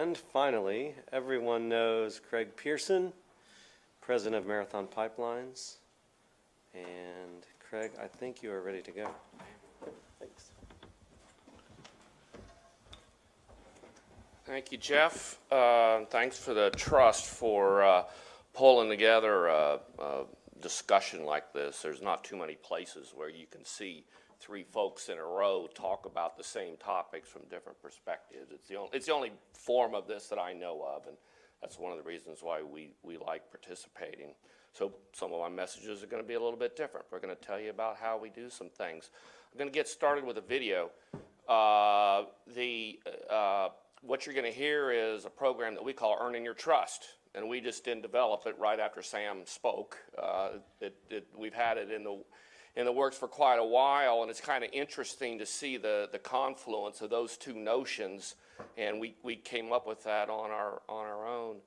And finally, everyone knows Craig Pierson, President of Marathon Pipelines. And Craig, I think you are ready to go. Thanks. Thank you, Jeff. Thanks for the trust for pulling together a discussion like this. There's not too many places where you can see three folks in a row talk about the same topics from different perspectives. It's the only form of this that I know of, and that's one of the reasons why we like participating. So some of my messages are going to be a little bit different. We're going to tell you about how we do some things. I'm going to get started with a video. What you're going to hear is a program that we call Earning Your Trust, and we just didn't develop it right after Sam spoke. We've had it in the works for quite a while, and it's kind of interesting to see the confluence of those two notions, and we came up with that on our own.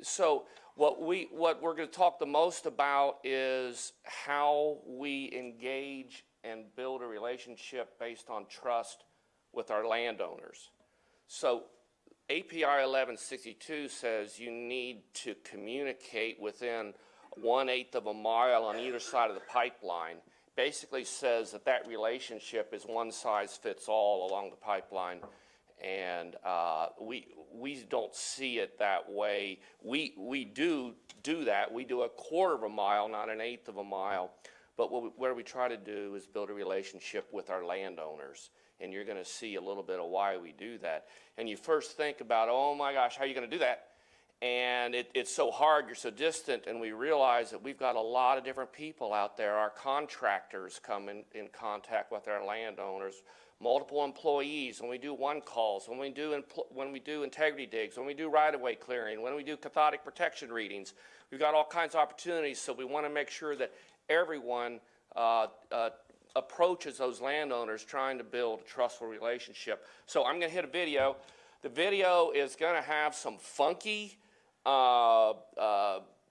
So what we're going to talk the most about is how we engage and build a relationship based on trust with our landowners. So API 1162 says you need to communicate within 1/8 of a mile on either side of the pipeline. Basically says that relationship is one size fits all along the pipeline, and we don't see it that way. We do that. We do 1/4 of a mile, not 1/8 of a mile. But what we try to do is build a relationship with our landowners, and you're going to see a little bit of why we do that. And you first think about, oh my gosh, how are you going to do that? And it's so hard, you're so distant, and we realize that we've got a lot of different people out there. Our contractors come in contact with our landowners, multiple employees, when we do one calls, when we do integrity digs, when we do right-of-way clearing, when we do cathodic protection readings. We've got all kinds of opportunities, so we want to make sure that everyone approaches those landowners trying to build a trustful relationship. So I'm going to hit a video. The video is going to have some funky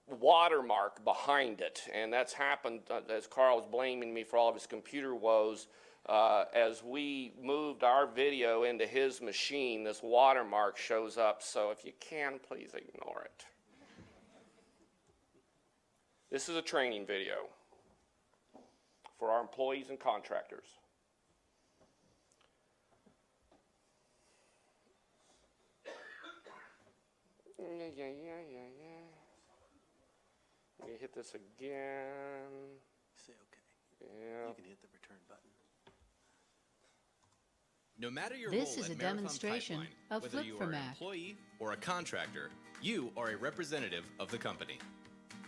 watermark behind it, and that's happened as Carl was blaming me for all of his computer woes. As we moved our video into his machine, this watermark shows up, so if you can, please ignore it. This is a training video for our employees and contractors. Yeah. Let me hit this again. Say okay. Yeah. You can hit the return button. No matter your This role is at a Marathon demonstration Pipeline, of whether Flip you for are an Mac. employee or a contractor, you are a representative of the company.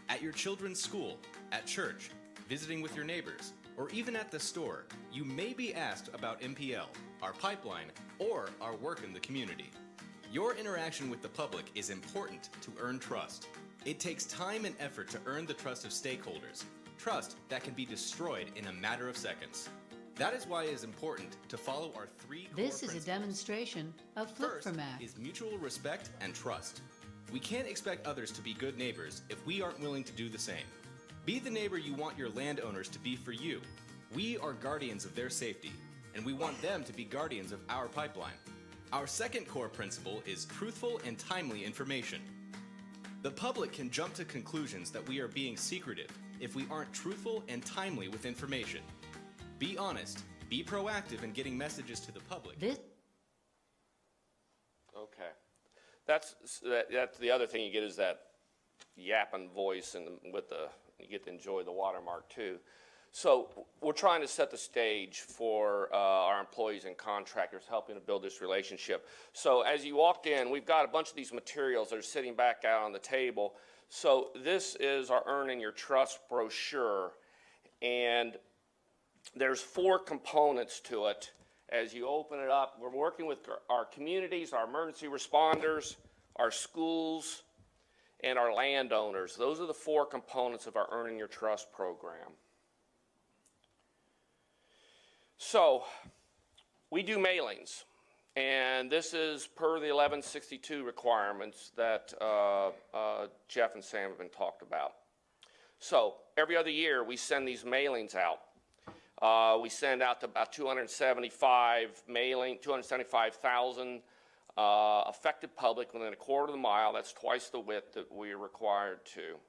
At your children's school, at church, visiting with your neighbors, or even at the store, you may be asked about MPL, our pipeline, or our work in the community. Your interaction with the public is important to earn trust. It takes time and effort to earn the trust of stakeholders, trust that can be destroyed in a matter of seconds. That is why it is important to follow our three core This is principles. a demonstration of Flip First for Mac. is mutual respect and trust. We can't expect others to be good neighbors if we aren't willing to do the same. Be the neighbor you want your landowners to be for you. We are guardians of their safety, and we want them to be guardians of our pipeline. Our second core principle is truthful and timely information. The public can jump to conclusions that we are being secretive if we aren't truthful and timely with information. Be honest, be proactive in getting messages to the public. Okay. That's the other thing you get is that yapping voice, and you get to enjoy the watermark too. So we're trying to set the stage for our employees and contractors, helping to build this relationship. So as you walked in, we've got a bunch of these materials that are sitting back out on the table. So this is our Earning Your Trust brochure, and there's 4 components to it. As you open it up, we're working with our communities, our emergency responders, our schools, and our landowners. Those are the 4 components of our Earning Your Trust program. So we do mailings, and this is per the 1162 requirements that Jeff and Sam have been talked about. So every other year we send these mailings out. We send out to about 275,000 affected public within 1/4 of the mile. That's twice the width that we are required to.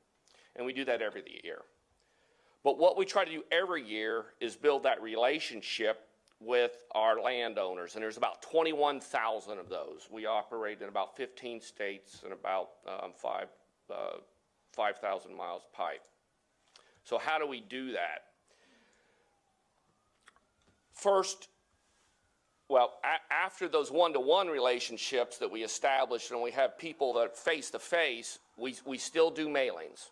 And we do that every year. But what we try to do every year is build that relationship with our landowners, and there's about 21,000 of those. We operate in about 15 states and about 5,000 miles of pipe. So how do we do that? First, well, after those one-to-one relationships that we establish and we have people that face-to-face, we still do mailings.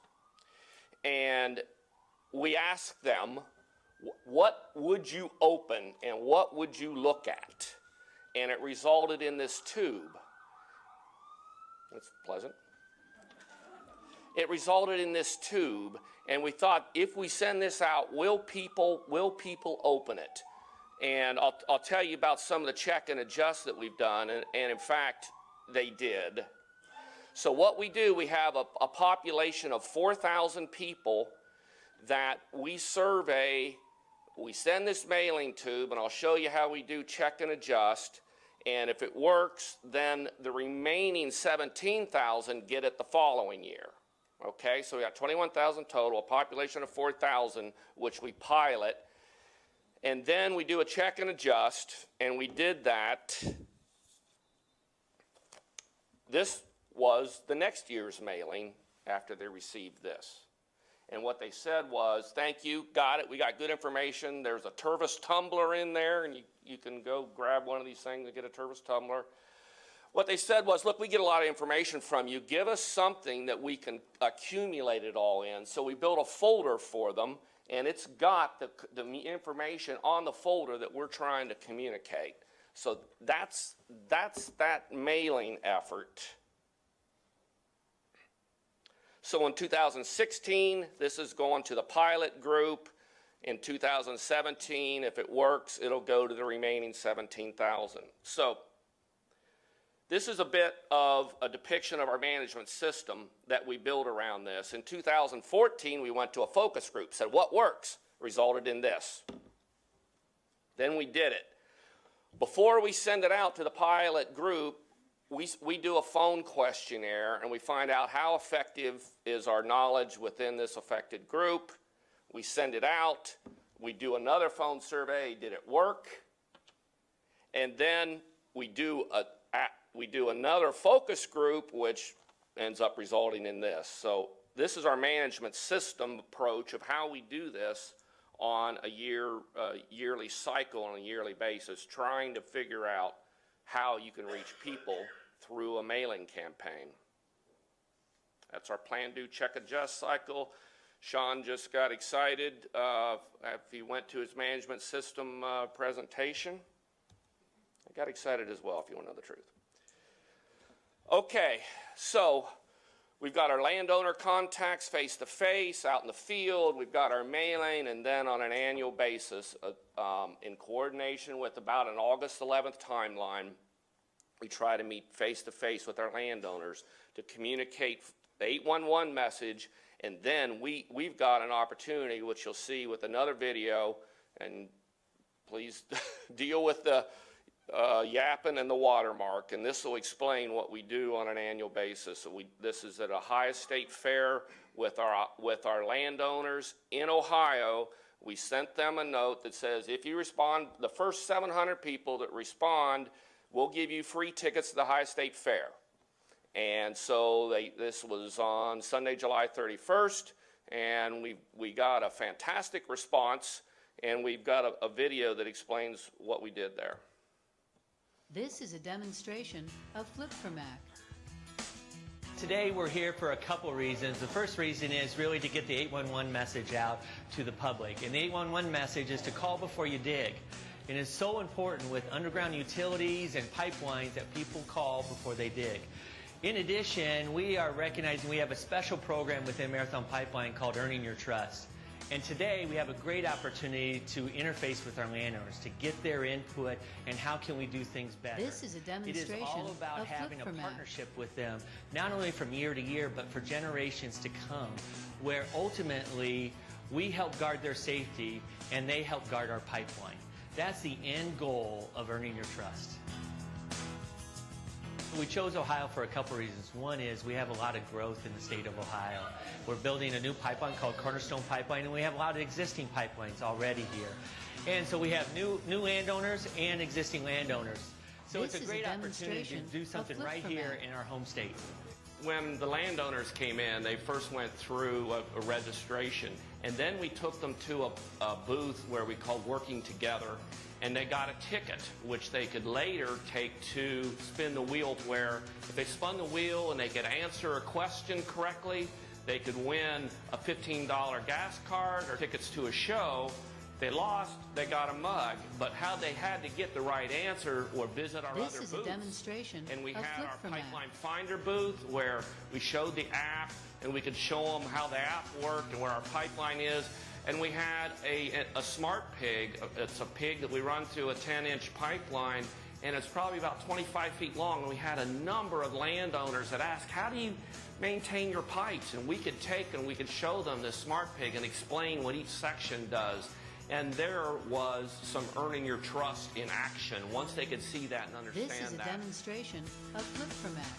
And we ask them, what would you open and what would you look at? And it resulted in this tube. That's pleasant. It resulted in this tube, and we thought, if we send this out, will people open it? And I'll tell you about some of the check and adjust that we've done, and in fact, they did. So what we do, we have a population of 4,000 people that we survey. We send this mailing tube, and I'll show you how we do check and adjust. And if it works, then the remaining 17,000 get it the following year. Okay, so we got 21,000 total, a population of 4,000, which we pilot. And then we do a check and adjust, and we did that. This was the next year's mailing after they received this. And what they said was, thank you, got it, we got good information. There's a Tervis tumbler in there, and you can go grab one of these things and get a Tervis tumbler. What they said was, look, we get a lot of information from you. Give us something that we can accumulate it all in. So we built a folder for them, and it's got the information on the folder that we're trying to communicate. So that's that mailing effort. So in 2016, this is going to the pilot group. In 2017, if it works, it'll go to the remaining 17,000. So this is a bit of a depiction of our management system that we build around this. In 2014, we went to a focus group, said what works, resulted in this. Then we did it. Before we send it out to the pilot group, we do a phone questionnaire, and we find out how effective is our knowledge within this affected group. We send it out. We do another phone survey. Did it work? And then we do another focus group, which ends up resulting in this. So this is our management system approach of how we do this on a yearly cycle, on a yearly basis, trying to figure out how you can reach people through a mailing campaign. That's our plan, do, check, adjust cycle. Sean just got excited if he went to his management system presentation. I got excited as well, if you want to know the truth. Okay, so we've got our landowner contacts face-to-face out in the field. We've got our mailing, and then on an annual basis, in coordination with about an August 11th timeline, we try to meet face-to-face with our landowners to communicate the 811 message, and then we've got an opportunity, which you'll see with another video, and please deal with the yapping and the watermark, and this will explain what we do on an annual basis. So this is at Ohio State Fair with our landowners in Ohio. We sent them a note that says, if you respond, the first 700 people that respond, we'll give you free tickets to the Ohio State Fair. And so this was on Sunday, July 31st, and we got a fantastic response, and we've got a video that explains what we did there. This is a demonstration of Flip for Mac. Today we're here for a couple reasons. The first reason is really to get the 811 message out to the public. And the 811 message is to call before you dig. And it's so important with underground utilities and pipelines that people call before they dig. In addition, we are recognizing we have a special program within Marathon Pipeline called Earning Your Trust. And today we have a great opportunity to interface with our landowners, to get their input and how can we do things better. This is a demonstration It is all about of having a Flip for Mac. partnership with them, not only from year to year, but for generations to come, where ultimately we help guard their safety and they help guard our pipeline. That's the end goal of Earning Your Trust. So we chose Ohio for a couple reasons. One is we have a lot of growth in the state of Ohio. We're building a new pipeline called Cornerstone Pipeline, and we have a lot of existing pipelines already here. And so we have new landowners and existing landowners. So This it's a is a great opportunity to demonstration do of something flip right from here that. in our home state. When the landowners came in, they first went through a registration, and then we took them to a booth where we called Working Together, and they got a ticket, which they could later take to spin the wheel, where if they spun the wheel and they could answer a question correctly, they could win a $15 gas card or tickets to a show. If they lost, they got a mug. But how they had to get the right answer or visit our This other is a booths. demonstration And we of had flip our from that. Pipeline Finder booth where we showed the app and we could show them how the app worked and where our pipeline is. And we had a smart pig. It's a pig that we run through a 10-inch pipeline, and it's probably about 25 feet long. And we had a number of landowners that asked, how do you maintain your pipes? And we could take and we could show them this smart pig and explain what each section does. And there was some earning your trust in action once they could see that and understand This is a that. demonstration of flip from that.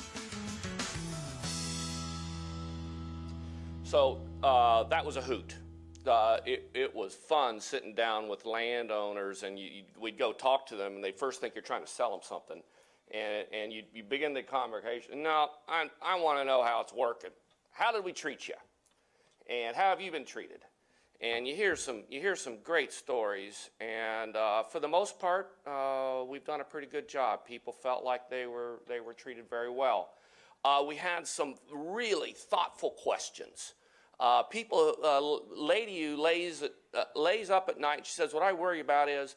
So that was a hoot. It was fun sitting down with landowners, and we'd go talk to them, and they first think you're trying to sell them something. And you begin the conversation, no, I want to know how it's working. How did we treat you? And how have you been treated? And you hear some great stories, and for the most part, we've done a pretty good job. People felt like they were treated very well. We had some really thoughtful questions. Lady who lays up at night, she says, what I worry about is,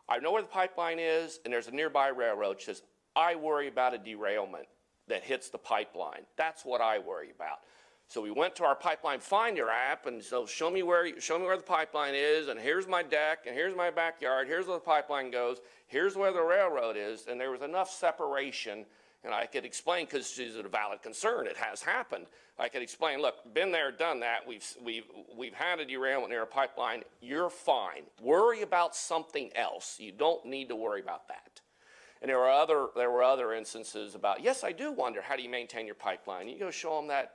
I know where the pipeline is, and there's a nearby railroad. She says, I worry about a derailment that hits the pipeline. That's what I worry about. So we went to our Pipeline Finder app, and so show me where the pipeline is, and here's my deck, and here's my backyard, here's where the pipeline goes, here's where the railroad is, and there was enough separation, and I could explain, because she's a valid concern, it has happened. I could explain, look, been there, done that, we've had a derailment near a pipeline, you're fine. Worry about something else. You don't need to worry about that. And there were other instances about, yes, I do wonder, how do you maintain your pipeline? You go show them that,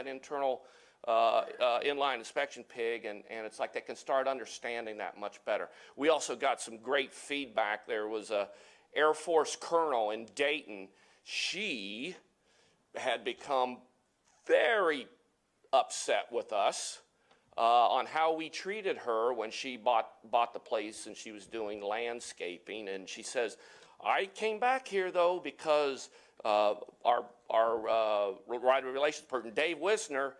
internal inline inspection pig, and it's like they can start understanding that much better. We also got some great feedback. There was a Air Force colonel in Dayton. She had become very upset with us on how we treated her when she bought the place and she was doing landscaping, and she says, I came back here, though, because our rider relations person, Dave Wisner,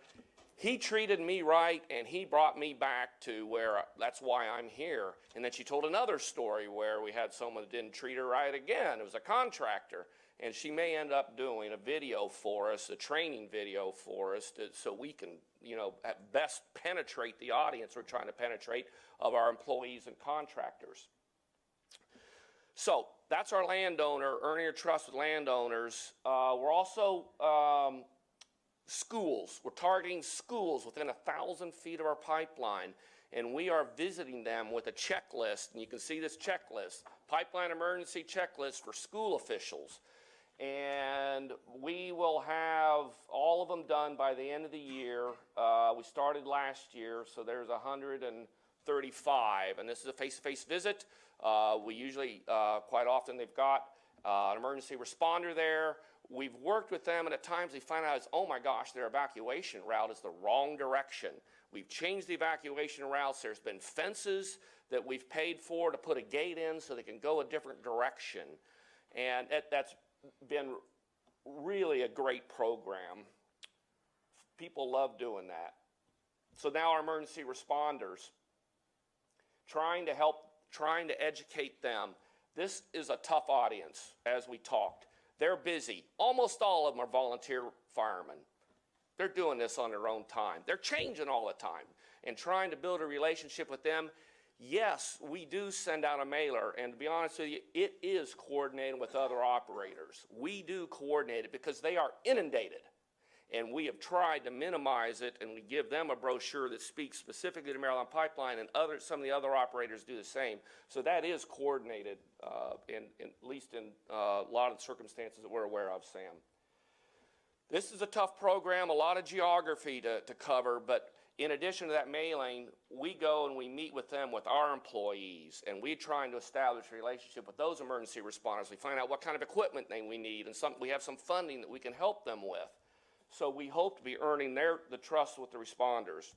he treated me right, and he brought me back to where, that's why I'm here. And then she told another story where we had someone that didn't treat her right again. It was a contractor, and she may end up doing a video for us, a training video for us, so we can, at best penetrate the audience we're trying to penetrate of our employees and contractors. So that's our landowner, earning your trust with landowners. We're also schools. We're targeting schools within 1,000 feet of our pipeline, and we are visiting them with a checklist. And you can see this checklist, pipeline emergency checklist for school officials. And we will have all of them done by the end of the year. We started last year, so there's 135, and this is a face-to-face visit. We usually, quite often, they've got an emergency responder there. We've worked with them, and at times they find out, oh my gosh, their evacuation route is the wrong direction. We've changed the evacuation routes. There's been fences that we've paid for to put a gate in so they can go a different direction. And that's been really a great program. People love doing that. So now our emergency responders, trying to educate them. This is a tough audience, as we talked. They're busy. Almost all of them are volunteer firemen. They're doing this on their own time. They're changing all the time, and trying to build a relationship with them. Yes, we do send out a mailer, and to be honest with you, it is coordinated with other operators. We do coordinate it because they are inundated. And we have tried to minimize it, and we give them a brochure that speaks specifically to Marathon Pipeline, and some of the other operators do the same. So that is coordinated, at least in a lot of the circumstances that we're aware of, Sam. This is a tough program, a lot of geography to cover, but in addition to that mailing, we go and we meet with them, with our employees, and we're trying to establish a relationship with those emergency responders. We find out what kind of equipment we need, and we have some funding that we can help them with. So we hope to be earning the trust with the responders.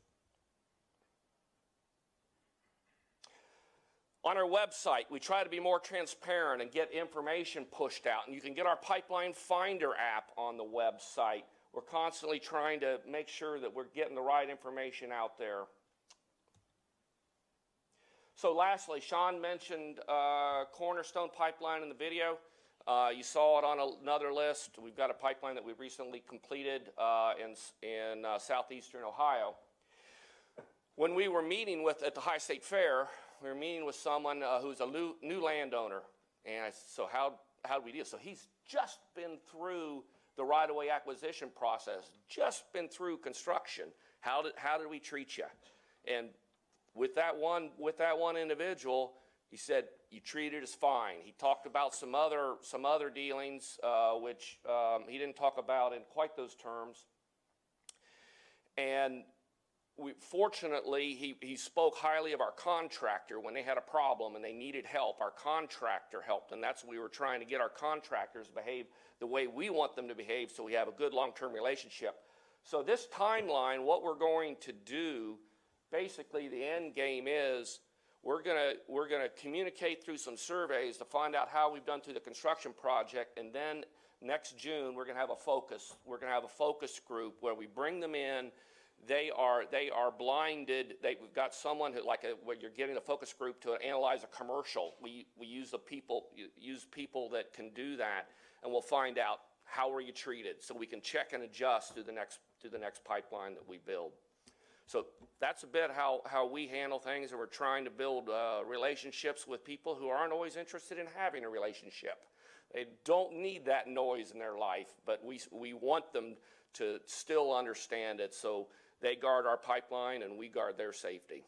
On our website, we try to be more transparent and get information pushed out. And you can get our Pipeline Finder app on the website. We're constantly trying to make sure that we're getting the right information out there. So lastly, Sean mentioned Cornerstone Pipeline in the video. You saw it on another list. We've got a pipeline that we recently completed in southeastern Ohio. When we were meeting at the High State Fair, we were meeting with someone who's a new landowner. And I said, so how do we deal? So he's just been through the right-of-way acquisition process, just been through construction. How did we treat you? And with that one individual, he said, you treated us fine. He talked about some other dealings, which he didn't talk about in quite those terms. And fortunately, he spoke highly of our contractor when they had a problem and they needed help. Our contractor helped, and that's what we were trying to get our contractors to behave the way we want them to behave so we have a good long-term relationship. So this timeline, what we're going to do, basically the end game is we're gonna communicate through some surveys to find out how we've done through the construction project, and then next June we're gonna have a focus. We're gonna have a focus group where we bring them in. They are blinded. We've got someone where you're getting a focus group to analyze a commercial. We use people that can do that, and we'll find out how were you treated, so we can check and adjust to the next pipeline that we build. So that's a bit how we handle things, and we're trying to build relationships with people who aren't always interested in having a relationship. They don't need that noise in their life, but we want them to still understand it, so they guard our pipeline and we guard their safety.